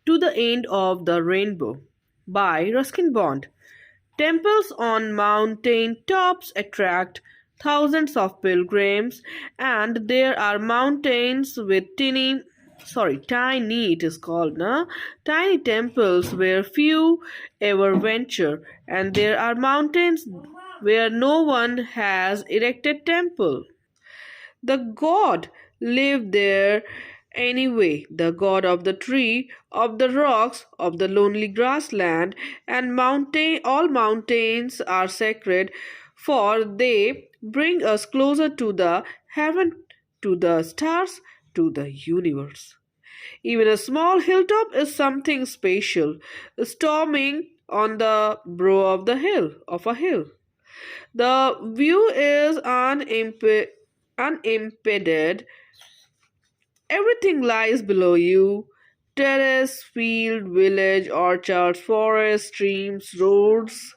To the End of the Rainbow by Ruskin Bond. Temples on mountain tops attract thousands of pilgrims, and there are mountains with tiny, it is called, tiny temples where few ever venture, and there are mountains where no one has erected temple. The god lived there anyway, the god of the tree, of the rocks, of the lonely grassland, and all mountains are sacred, for they bring us closer to the heaven, to the stars, to the universe. Even a small hilltop is something special, storming on the brow of a hill. The view is unimpeded. Everything lies below you: terrace, field, village, orchards, forest, streams, roads,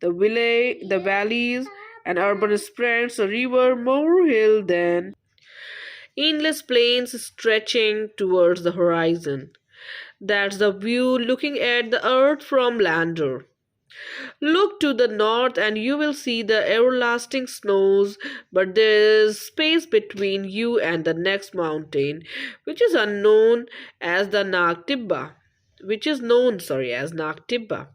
the valleys, and urban spreads a river more hill than endless plains stretching towards the horizon. That's the view looking at the earth from Lander. Look to the north and you will see the everlasting snows, but there is space between you and the next mountain, which is unknown as the Nag Tibba, which is known, as Nag Tibba.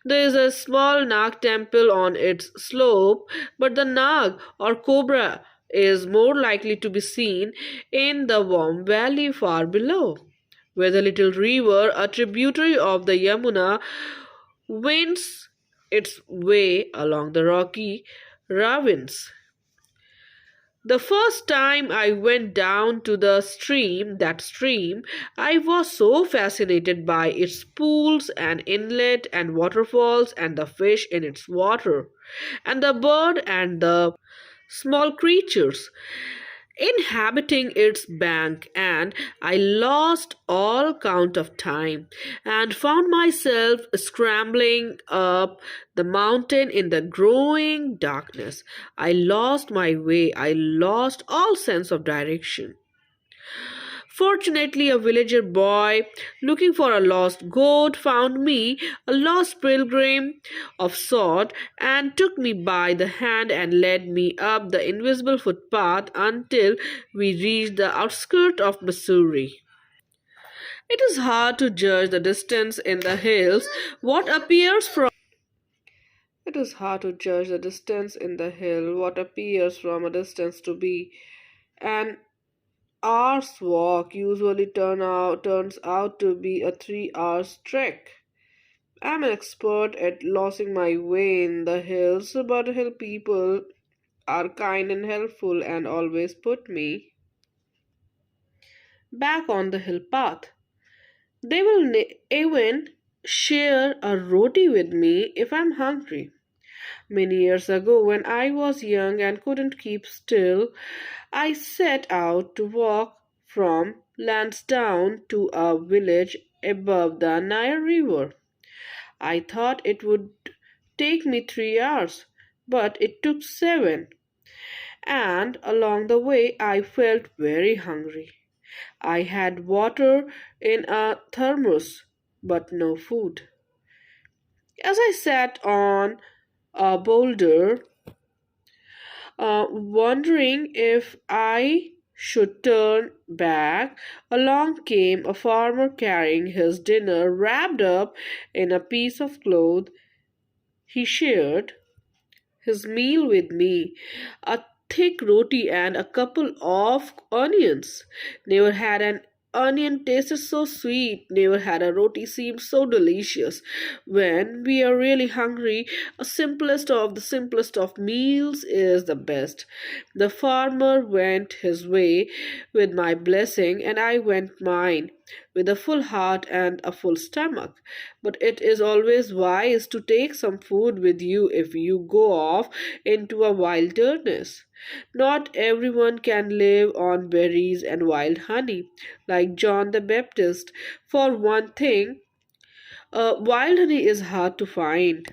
There is a small Nag temple on its slope, but the Nag or cobra is more likely to be seen in the warm valley far below, where the little river, a tributary of the Yamuna, winds its way along the rocky ravines. The first time I went down to that stream, I was so fascinated by its pools and inlet and waterfalls and the fish in its water, and the bird and the small creatures inhabiting its bank, and I lost all count of time and found myself scrambling up the mountain in the growing darkness. I lost my way, I lost all sense of direction. Fortunately, a villager boy looking for a lost goat found me, a lost pilgrim of sort, and took me by the hand and led me up the invisible footpath until we reached the outskirts of Missouri. It is hard to judge the distance in the hills. What appears from It is hard to judge the distance in the hill, what appears from a distance to be an hour's walk usually turns out to be a 3 hours trek. I'm an expert at losing my way in the hills, but hill people are kind and helpful and always put me back on the hill path. They will even share a roti with me if I'm hungry. Many years ago, when I was young and couldn't keep still, I set out to walk from Lansdowne to a village above the Nile River. I thought it would take me 3 hours, but it took 7. And along the way, I felt very hungry. I had water in a thermos, but no food. As I sat on a boulder, wondering if I should turn back, along came a farmer carrying his dinner wrapped up in a piece of cloth. He shared his meal with me, a thick roti and a couple of onions. Never had an onion tasted so sweet, never had a roti seemed so delicious. When we are really hungry, a simplest of meals is the best. The farmer went his way with my blessing, and I went mine with a full heart and a full stomach. But it is always wise to take some food with you if you go off into a wilderness. Not everyone can live on berries and wild honey, like John the Baptist. For one thing, wild honey is hard to find.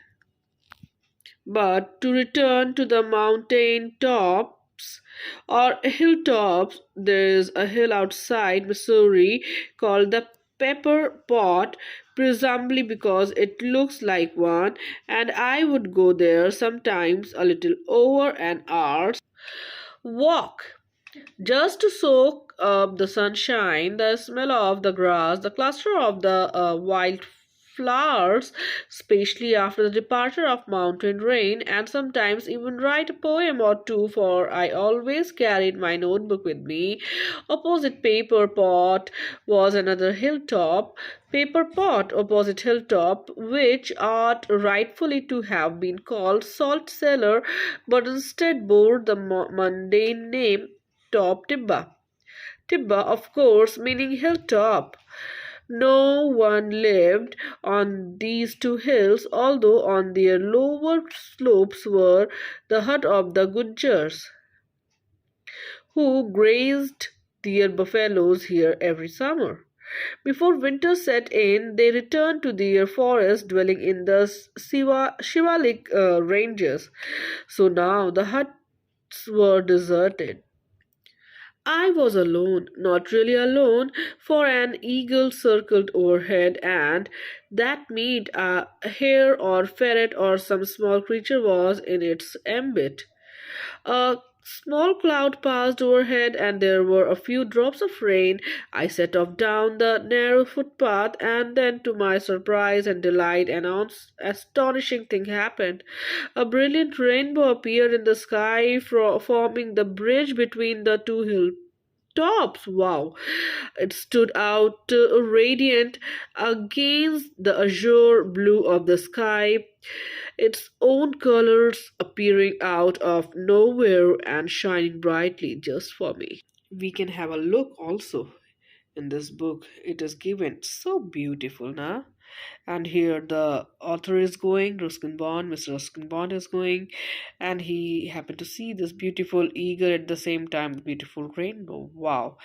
But to return to the mountain tops or hilltops, there is a hill outside Missouri called the pepper pot, presumably because it looks like one, and I would go there sometimes a little over an hour's walk just to soak up the sunshine, the smell of the grass, the cluster of the wild flowers, especially after the departure of mountain rain, and sometimes even write a poem or two, for I always carried my notebook with me. Opposite Paper Pot was another hilltop, Paper Pot opposite Hilltop, which ought rightfully to have been called Salt Cellar, but instead bore the mundane name Top Tibba. Tibba, of course, meaning hilltop. No one lived on these two hills, although on their lower slopes were the hut of the Gujars, who grazed their buffaloes here every summer. Before winter set in, they returned to their forest dwelling in the Shivalik ranges. So now the huts were deserted. I was alone, not really alone, for an eagle circled overhead, and that meant a hare or ferret or some small creature was in its ambit. A small cloud passed overhead, and there were a few drops of rain. I set off down the narrow footpath, and then, to my surprise and delight, an astonishing thing happened. A brilliant rainbow appeared in the sky, forming the bridge between the two hilltops. Wow! It stood out radiant against the azure blue of the sky, its own colors appearing out of nowhere and shining brightly just for me. We can have a look also in this book. It is given so beautiful, na? And here the author is going, Ruskin Bond, Mr. Ruskin Bond is going, and he happened to see this beautiful eagle, at the same time the beautiful rainbow. Wow!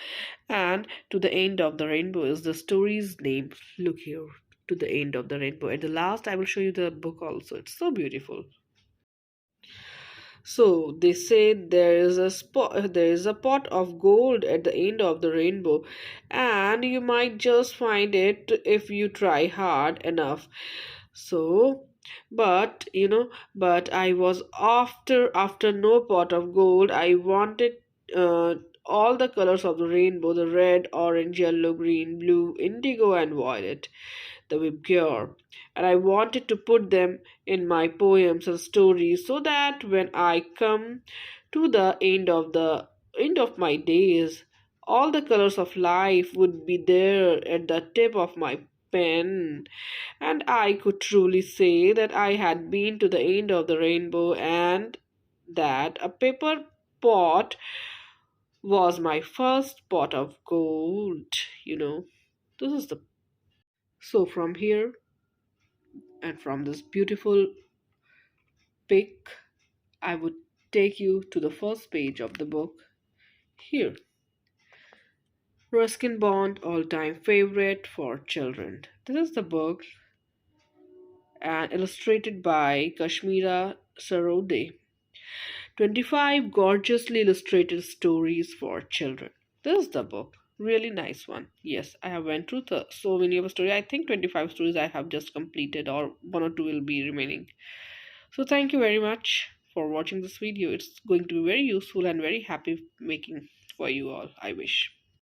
And to the end of the rainbow is the story's name. Look here, to the end of the rainbow. At the last, I will show you the book also. It's so beautiful. So they say there is a pot of gold at the end of the rainbow, and you might just find it if you try hard enough. So, but I was after no pot of gold. I wanted uh, all the colors of the rainbow: the red, orange, yellow, green, blue, indigo, and violet, the Vibgyor, and I wanted to put them in my poems and stories, so that when I come to the end of my days, all the colors of life would be there at the tip of my pen, and I could truly say that I had been to the end of the rainbow, and that a paper pot was my first pot of gold. This is the so from here, and from this beautiful pic, I would take you to the first page of the book. Here, Ruskin Bond, all time favorite for children. This is the book, and illustrated by Kashmira Sarode. 25 gorgeously illustrated stories for children. This is the book. Really nice one. Yes, I have went through so many of the stories. I think 25 stories I have just completed, or one or two will be remaining. So thank you very much for watching this video. It's going to be very useful and very happy making for you all, I wish.